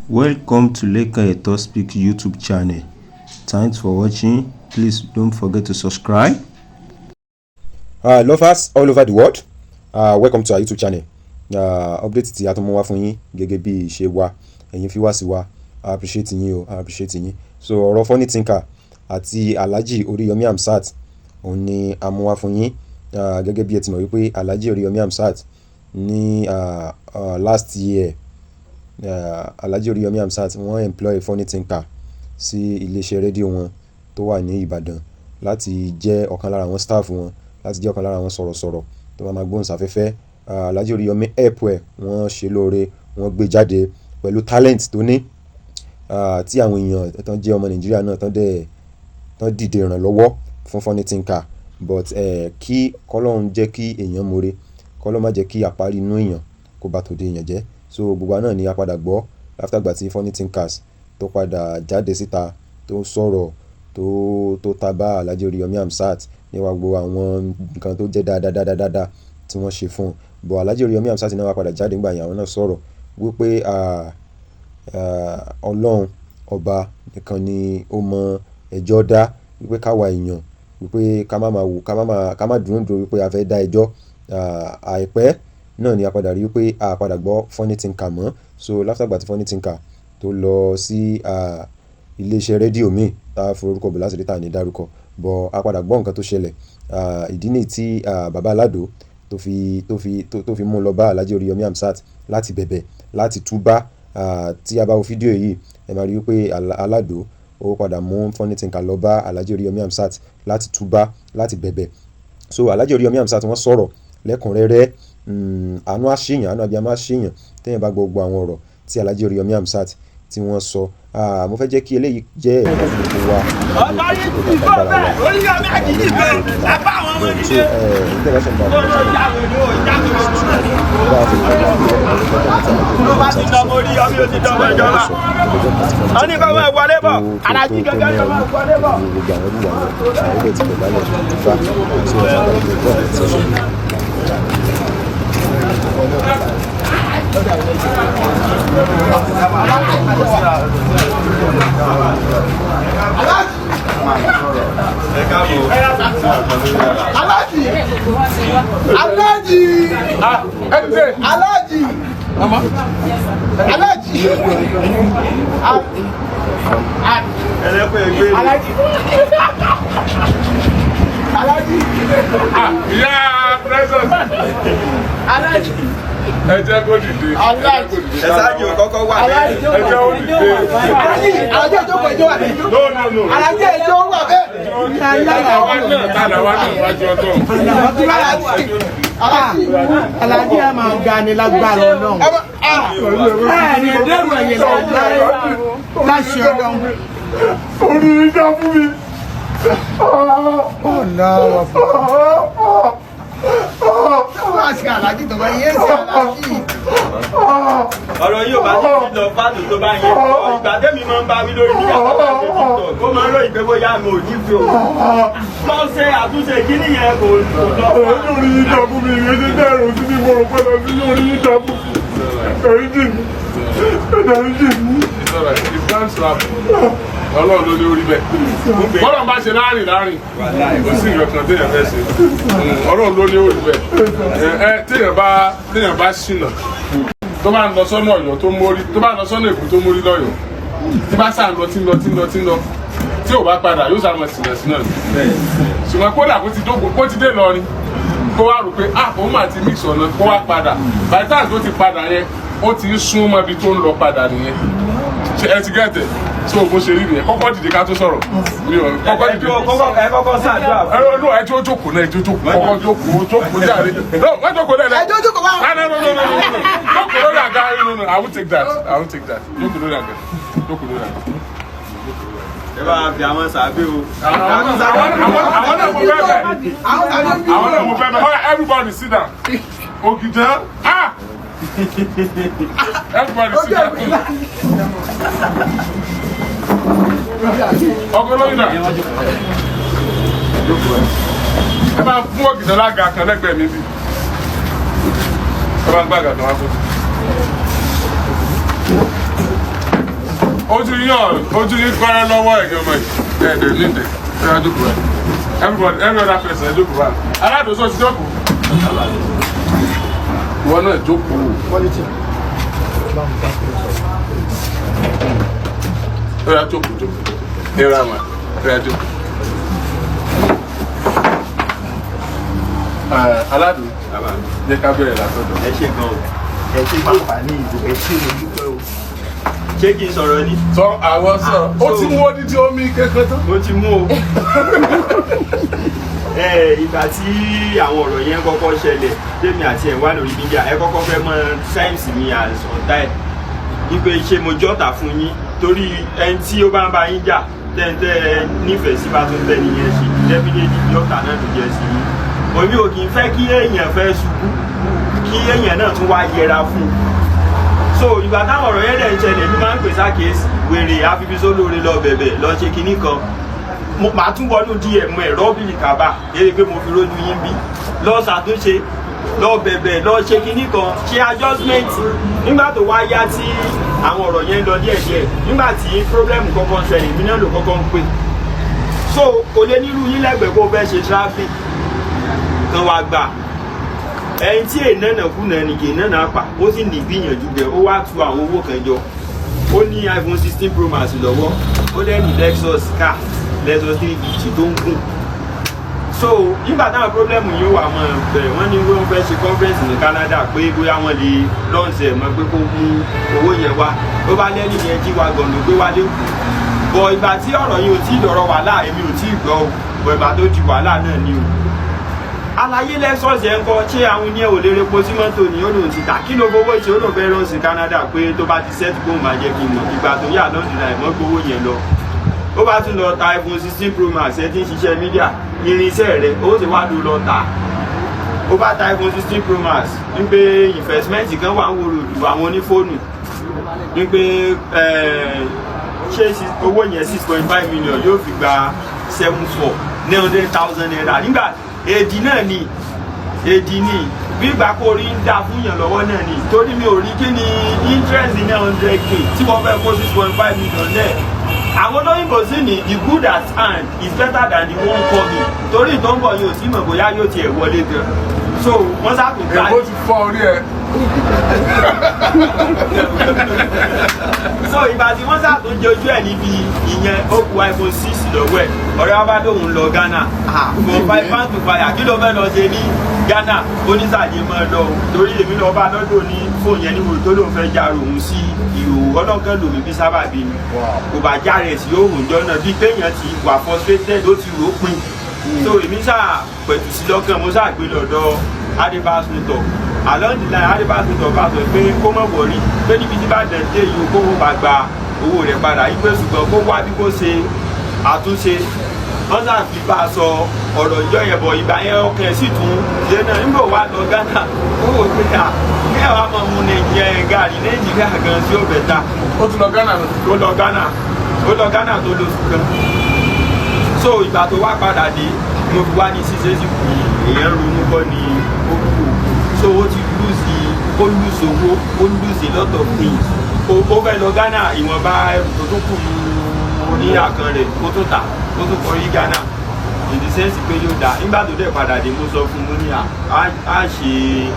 Welcome to Leyi Speak YouTube channel. Thanks for watching. Please don't forget to subscribe. Lovers all over the world, welcome to our YouTube channel. Update tí a tún mú wá fún yín gẹ́gẹ́ bí ṣe wà ẹ̀yin fi wá sí wa. I appreciate yín. So ọ̀rọ̀ funny thinker àti Alhaji Oriyomi Hamzat òun ni a mú wá fún yín. Gẹ́gẹ́ bí ẹ ti mọ̀ wípé Alhaji Oriyomi Hamzat ní last year Alhaji Oriyomi Hamzat wọ́n employ funny thinker sí iléeṣẹ́ rédíò wọn tó wà ní Ìbàdàn láti jẹ́ ọ̀kan lára àwọn staff wọn, láti jẹ́ ọ̀kan lára àwọn sọ̀rọ̀sọ̀rọ̀ tó máa gbóhùn sáfẹ́fẹ́. Alhaji Oriyomi help ẹ̀, wọ́n ṣe lóore, wọ́n gbé jáde pẹ̀lú talent tó ní, tí àwọn èèyàn tán jẹ́ ọmọ Nàìjíríà náà tán dìde ìrànlọ́wọ́ fún funny thinker. But kí kọ́lọ́run jẹ́ kí èèyàn more, kọ́lọ́run má jẹ́ kí àparí inú èèyàn kó bá tòde èèyàn jẹ́. So gbogbo náà ni a padà gbọ́ látàgbà tí funny thinkers tó padà jáde síta tó sọ̀rọ̀ tó tabá Alhaji Oriyomi Hamzat níwá gbogbo àwọn nǹkan tó jẹ́ dáadáa tí wọ́n ṣe fún un. But Alhaji Oriyomi Hamzat náà wá padà jáde nígbà yẹn, àwọn náà sọ̀rọ̀ wípé Ọlọ́run ọba nìkan ni ó mọ ẹjọ́ dá, wípé káwa èèyàn wípé ká má dúró wípé a fẹ́ dá ẹjọ́. Àìpẹ́ náà ni a padà rí wípé a padà gbọ́ funny thinker mọ́. So látàgbà tí funny thinker tó lọ sí iléeṣẹ́ rédíò míì tá a forúkọ bò láti rí tà ní dárúkọ, but a padà gbọ́ nǹkan tó ṣẹlẹ̀. Ìdí nìyí tí bàbá Alado tó fi mú lọ bá Alhaji Oriyomi Hamzat láti bẹ̀bẹ̀, láti túbá. Tí a bá wo fídíò yìí ẹ máa rí wípé Alado ó padà mú funny thinker lọ bá Alhaji Oriyomi Hamzat láti túbá, láti bẹ̀bẹ̀. So Alhaji Oriyomi Hamzat wọ́n sọ̀rọ̀ lẹ́kùnrẹ́rẹ́. Àánú àṣeyàn, àánú abiyamọ àṣeyàn téèyàn bá gbọ́ gbogbo àwọn ọ̀rọ̀ tí Alhaji Oriyomi Hamzat tí wọ́n sọ. Mo fẹ́ jẹ́ kí eléyìí jẹ́ ẹ̀kọ́ fún gbogbo wa. Oriyomi Agidigbo lápá àwọn ọmọ nílé. Ló bá ti dán mọ́ Oriyomi ó ti dán mọ́ ìjọba. Wọ́n ní kọ́ máa wọlé bọ̀, Alhaji gẹ́gẹ́ ló máa wọlé bọ̀. Ẹ jẹ́ kó dìde. Ẹ ṣáájú kọ́kọ́ wà bẹ́ẹ̀. Ẹ jẹ́ kó dìde. Alhaji ìjókòó ìjọ wà bẹ́ẹ̀. No. Alhaji ìjọ wà bẹ́ẹ̀. Tàlà wà náà wájú ọtọ̀. Alhaji a máa ga ni lágbára Ọlọ́run. Ẹni ẹ̀dẹ́rù ẹ̀yẹ láṣẹ Ọlọ́run. Orí ìjà fún mi. Ọ̀nà wà fún Alhaji tó bá yé sí Alhaji. Ọ̀rọ̀ yóò bá ti lọ fáàlù tó bá yẹ. Ìgbà tẹ́mi máa ń bá mi lórí nígbà tó bá ṣe TikTok. Ó máa ń ròyìn pé bóyá mo ò ní fi òun. Lọ ṣe àtúnṣe kíní yẹn kò lọ. Orí ìjà fún mi, ìrètí dẹ̀rù sí ni mo rò pé lọ sí orí ìjà fún mi. Èyí jì mí. Ọlọ́run ló ní orí bẹ́ẹ̀. Bọ́lá bá ṣe láàrin kò sí ìrọ̀kan téèyàn fẹ́ ṣe. Ọlọ́run ló ní orí bẹ́ẹ̀. Téèyàn bá ṣìnà tó bá ń lọ sọ́nà Ọ̀yọ́ tó mórí, tó bá ń lọ sọ́nà Èkó tó mórí lọ́yọ̀, tí bá sáà ń lọ tí ò bá padà yóò sàmọ̀ sínà ni. Ṣùgbọ́n kódà kó ti dé lọrin kó wá rò pé òun máa ti mix ọ̀nà kó wá padà. By the time tó ti padà yẹn ó ti ń sún mọ́ ibi tó ń lọ padà nìyẹn. Ẹ ti gẹ́tẹ̀ tí o bó ṣe rí nìyẹn. Kọ́kọ́ dìde ká tó sọ̀rọ̀. Kọ́kọ́ dìde. Ẹ kọ́kọ́ ṣàdúrà. Ẹ tí ó jókòó náà, kọ́kọ́ jókòó jáde. No, wọ́n jókòó náà. Ẹ jókòó wá. No. Jókòó lórí àga. No, I won't take that. Jókòó lórí àga. Ẹ bá fi àwọn sàbẹ̀ o. Àwọn náà mo fẹ́ bẹ̀. Everybody sit down. Ògìdán. Everybody sit down. Ọkọ lóyún náà. Ẹ máa fún Ògìdán lága kan lẹ́gbẹ̀ẹ́ mi bí. Ẹ máa gbàgà kan wá fún mi. ojú yín kọ́rẹ́ lọ́wọ́ ẹ̀yọ́ ọmọ yìí ẹ̀ẹ́dẹ̀ nídẹ̀ ẹ̀rọ jókòó rẹ̀ every other person ẹ̀ jókòó rẹ̀ aládùúgbò ti jókòó ìwọ náà jókòó ẹ̀rọ jókòó ẹ̀rọ àmà ẹ̀rọ jókòó aládùúgbò jẹ́ ká bẹ̀rẹ̀ látọ̀dọ̀. ẹ ṣe gan o ẹ ṣe pàpà ní ìbò ẹ ṣe olùdókòwò o ṣé kí n sọ̀rọ̀ ni. sọ àwọn sọ̀rọ̀ ó ti mú odidi omi kékeré tán. mo ti mú o. ìgbà tí àwọn ọ̀rọ̀ yẹn kọ́kọ́ ṣẹlẹ̀ tèmi àti ẹ̀ wá lórí mídíà ẹ kọ́kọ́ fẹ́ mọ sáyẹ́ǹsì mi àṣọ̀tá ẹ̀ wípé ṣé mo jọ́ta fún yín torí ẹni tí ó bá ń bá yín jà tẹ́ntẹ́ nífẹ̀ẹ́ sí bá tó tẹ́ nìyẹn ṣe definitely jọ́ta náà ló jẹ́ sí yín. òbí ò kì í fẹ́ kí èèyàn fẹ́ ṣubú kí èèyàn náà tún wá yẹra fún un. So ìgbà táwọn ọ̀rọ̀ yẹn dẹ̀ ń ṣẹlẹ̀ ní máa ń pè sákèésì wèrè àfibisó lóore lọ bẹ̀bẹ̀ lọ ṣe kinní kan màá tún wọnú dm ẹ̀ rọ́bìlì kábà eré pé mo fi rójú yín bí lọ ṣàtúnṣe lọ bẹ̀bẹ̀ lọ ṣe kinní kan ṣe adjustment nígbà tó wá yá tí àwọn ọ̀rọ̀ yẹn lọ díẹ̀díẹ̀ nígbà tí problem kọ́kọ́ ń ṣẹlẹ̀ ìmínà ló kọ́kọ́ ń pè so kò lè nílùú yín lẹ́gbẹ̀ẹ́ kó fẹ́ ṣe traffic kan wá gbà ẹyin tí èèyàn náà kùnà ní kì í náà pa ó sì ní gbìyànjú bẹ ó wá tu àwọn owó kan jọ ó ní iPhone 16 Pro Max lọ́wọ́ ó lẹ́nu Lexus car Lexus 350 tó ń gùn so nígbà táwọn pírọ́blẹ́mù yìí wà mọ́ bẹ̀rẹ̀ wọ́n ní wọ́n fẹ́ ṣe conference ní Canada pé bóyá wọ́n lè launch ẹ̀ mọ́ pé kó mú owó yẹn wá ó bá lẹ́nu yẹn jí wa gọ̀nù pé wá lẹ́kùn bọ̀ ìgbà tí ọ̀rọ̀ yìí ò tí ì dọ̀rọ̀ wàhálà èmi ò tí ì gbọ́ bọ̀ ìgbà tó di wàhálà náà ni o àlàyé Lexus yẹn kọ ṣé àwọn ní ò lè repo sí mọ́tò ní ó lòun ti tà kí ló fowó ṣe ó lòun fẹ́ rán sí Canada pé tó bá ti set kóun máa jẹ́ kí n mọ̀ ìgbà tó yà lọ́dún náà ìmọ̀ gbowó yẹn lọ ó bá tún lọ ta iPhone 16 Pro Max ẹ ti ń ṣiṣẹ́ mídíà irinṣẹ́ rẹ̀ ó sì wá lọ tà ó bá ta iPhone 16 Pro Max ní pé investment kan wà ń wòrò ju àwọn onífóònù ní pé ṣé owó yẹn 6.5 million yóò fi gba 7,400,000 naira nígbà èdì náà ni èdì ni gbígbà kó rí ń dá fún yàn lọ́wọ́ náà ni torí mi ò rí kí ni interest ní 100k tí wọ́n fẹ́ kó 6.5 million náà àwọn olóyìnbó sì ní the good at hand is better than the one coming torí ìtọ́nbọ̀ yóò sí mọ̀ bóyá yóò tiẹ̀ wọlé gan so wọ́n sàkóso èbó ti fọ́ orí ẹ̀. so ìgbà tí wọ́n sàtúnjẹ ojú ẹ̀ níbi ìyẹn ó ku iPhone 6 lọ́wọ́ ẹ̀ ọ̀rẹ́ wa bá lóun lọ Ghana for 5 pounds to fire kí ló fẹ́ lọ ṣe ní Ghana oníṣàjẹ mọ́ lọ torí èmi lọ bá lọ́dọ̀ ní fóònù yẹn níbo tó lóun fẹ́ járò òun sí ìhò ọlọ́kàn lòmí bí sábàbí ni kò bá já rẹ̀ sí òhùn jọ náà bí kéèyàn ti wà frustrated ó ti rò ó pin so èmi sáà pẹ̀tù sí lọ́kàn mo sáà gbé lọ́dọ̀ adébásùtọ̀ along the line adébásùtọ̀ bá sọ pé kó mọ̀ wọ̀rí pé níbi tí bá dẹ̀ dé yìí kó bá gba owó rẹ̀ padà yí pé ṣùgbọ́n kó wá bí kó ṣe àtúnṣe wọ́n sáà fi bá a sọ ọ̀rọ̀ ìjọ yẹn bọ̀ ìgbà yẹn ọkàn sì tún ṣe náà nígbà wà lọ Ghana ó wò pé à mẹ́wàá mọ̀ mu nàìjíríà gàrí nàìjíríà gan sí òbẹ̀ ta ó ti lọ Ghana lọ. ó lọ Ghana tó lóṣù kan so ìgbà tó wá padà dé mo fi wá ní ṣíṣe sí kù èèyàn ronú kọ́ ni ó kù so ó ti owó ó lose a lot of things ó fẹ́ lọ Ghana ìwọ̀nba ẹrù tó tún kù ní àkàn rẹ̀ ó tún tà ó tún kọrí Ghana in the sense pé yóò dá nígbà tó dẹ̀ padà dé mo sọ fún mo ní à ṣe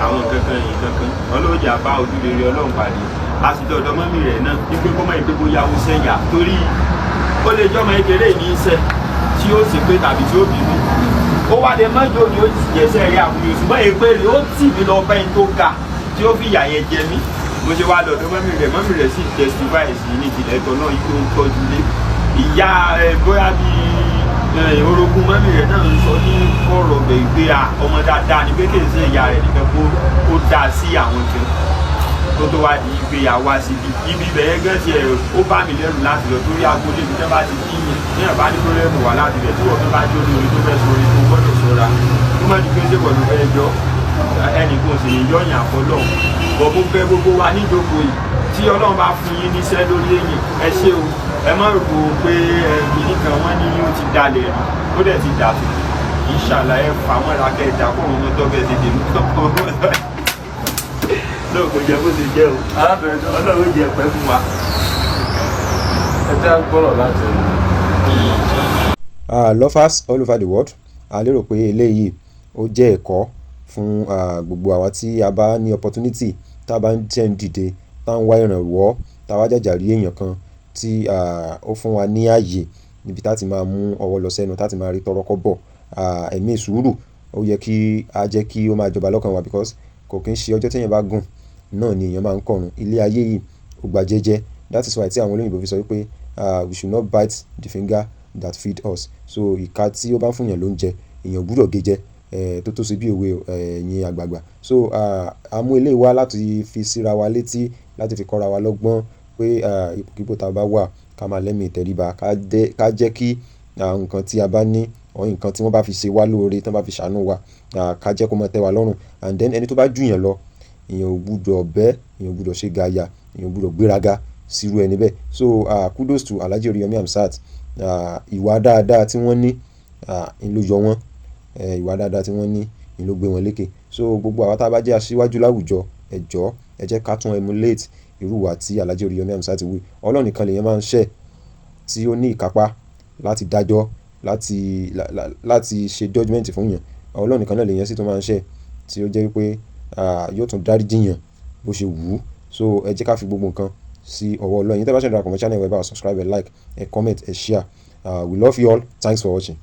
àwọn kankan ọlọ́jà bá ojúrere Ọlọ́run pàdé a sì dọ̀dọ̀ mọ́mí rẹ̀ náà wípé kọ́mọ ìpé bóyá ó sẹ́yà torí ó lè jọ́mọ ìkéré ní iṣẹ́ tí ó sì pé tàbí tí ó bínú ó wá dé mọ́jọ́ ni ó ti jẹ́sẹ̀ rí àbúrò ṣùgbọ́n èpè rẹ̀ ó tì mí lọ bẹ́ẹ̀ tó ga tí ó fi ìyà yẹn jẹ mí mo ṣe wá lọ́dọ̀ mọ́mí rẹ̀ sì testify sí ní ìtìlẹ̀ ẹ̀tọ́ náà yìí tó ń tọ́jú lé ìyá bóyá bíi orogún mọ́mí rẹ̀ náà ń sọ ní ọ̀rọ̀ bẹ̀ ìgbé ọmọ dáadáa ní pé kì í ṣe ìyá rẹ̀ nìkan kó dá sí àwọn kan tó tó wá di ìgbé àwa síbi ibi bẹ̀rẹ̀ gan tiẹ̀ ó bá mi lẹ́rù láti lọ torí agbolé mi tẹ́ bá ti kí yẹn ní ẹ̀bá ní pírọ́lẹ́mù wà láti rẹ̀ tí wọ́n fẹ́ bá jó lórí tó fẹ́ sórí tó gbọ́dọ̀ sọ́ra tó má di pé ṣé pẹ̀lú fẹ́ jọ ẹnì kan sì ní yọ̀yàn àfọlọ́ bọ̀ mo fẹ́ gbogbo wa níjókòó yìí tí Ọlọ́run bá fún yín níṣẹ́ lórí èyàn ẹ ṣé o ẹ má rò pé ẹbí kan wọ́n ní yóò ti dalẹ̀ rí ó dẹ̀ ti dà tó inshallah ẹ fà wọ́n ra kẹta kó wọn mọ́tọ́ bẹ́ẹ̀ tètè náà kò jẹ́ bó ṣe jẹ́ o Ọlọ́run jẹ́ pẹ́ fún wa. jẹ́ gbọ́rọ̀ láti ẹnu. Lovers all over the world, a lérò pé eléyìí ó jẹ́ ẹ̀kọ́ fún gbogbo àwa tí a bá ní opportunity, tá a bá ń jẹ́ ń dìde, tá a ń wá ìrànwọ́, tá a wá jàjà rí èèyàn kan tí ó fún wa ní ààyè níbi tá a ti máa mú ọwọ́ lọ sẹ́nu, tá a ti máa rí tọrọ kọ́bọ̀. Ẹ̀mí sùúrù ó yẹ kí a jẹ́ kí ó máa jọba lọ́kàn wa, because kò kí ń ṣe ọjọ́ téèyàn bá gùn náà ni èèyàn máa ń kọ̀run. Ilé ayé yìí ó gba jẹ́jẹ́. That is why tí àwọn olóyìnbó fi sọ wípé we should not bite the finger that feed us. So ìka tí ó bá fún yàn lóúnjẹ, èèyàn gbúdọ̀ gé jẹ, tó sí bí òwe ẹ̀yin àgbààgbà. So a mú eléyìí wá láti fi síra wa létí, láti fi kọ́ra wa lọ́gbọ́n pé ipòkípò tá a bá wà ká máa lẹ́mìí ìtẹríba, ká jẹ́ kí nǹkan tí a bá ní, nǹkan tí wọ́n bá fi ṣe wá lóore, tí wọ́n bá fi ṣàánú wa, ká jẹ́ kó máa tẹ́ wa lọ́rùn. And then ẹni tó bá jù yàn lọ, èèyàn ò gbúdọ̀ bẹ́, èèyàn ò gbúdọ̀ ṣe gaya, èèyàn ò gbúdọ̀ gbéraga sírú ẹni bẹ́ẹ̀. So kudos to Alhaji Oriyomi Hamzat. Ìwà dáadáa tí wọ́n ní ń ló yọ wọ́n, ìwà dáadáa tí wọ́n ní ń ló gbé wọn lékè. So gbogbo àwa tá a bá jẹ́ aṣíwájú láwùjọ, ẹ jọ̀ọ́ ẹ jẹ́ ká tún emulate irú ìwà tí Alhaji Oriyomi Hamzat wí. Ọlọ́run nìkan lèèyàn máa ń ṣẹ̀ tí ó ní ìkápá láti dájọ́, láti ṣe judgement fún yàn. Ọlọ́run nìkan náà lèèyàn sì tún máa ń ṣẹ̀ tí ó jẹ́ wípé yóò tún dáríjì yàn bó ṣe wù ú. So ẹ jẹ́ ká fi gbogbo nǹkan sí ọwọ́ Ọlọ́run. Yín tẹ́ bá ṣe ń darapọ̀ mọ́ channel, ẹ bá wa subscribe, ẹ like, ẹ comment, ẹ share. We love you all. Thanks for watching.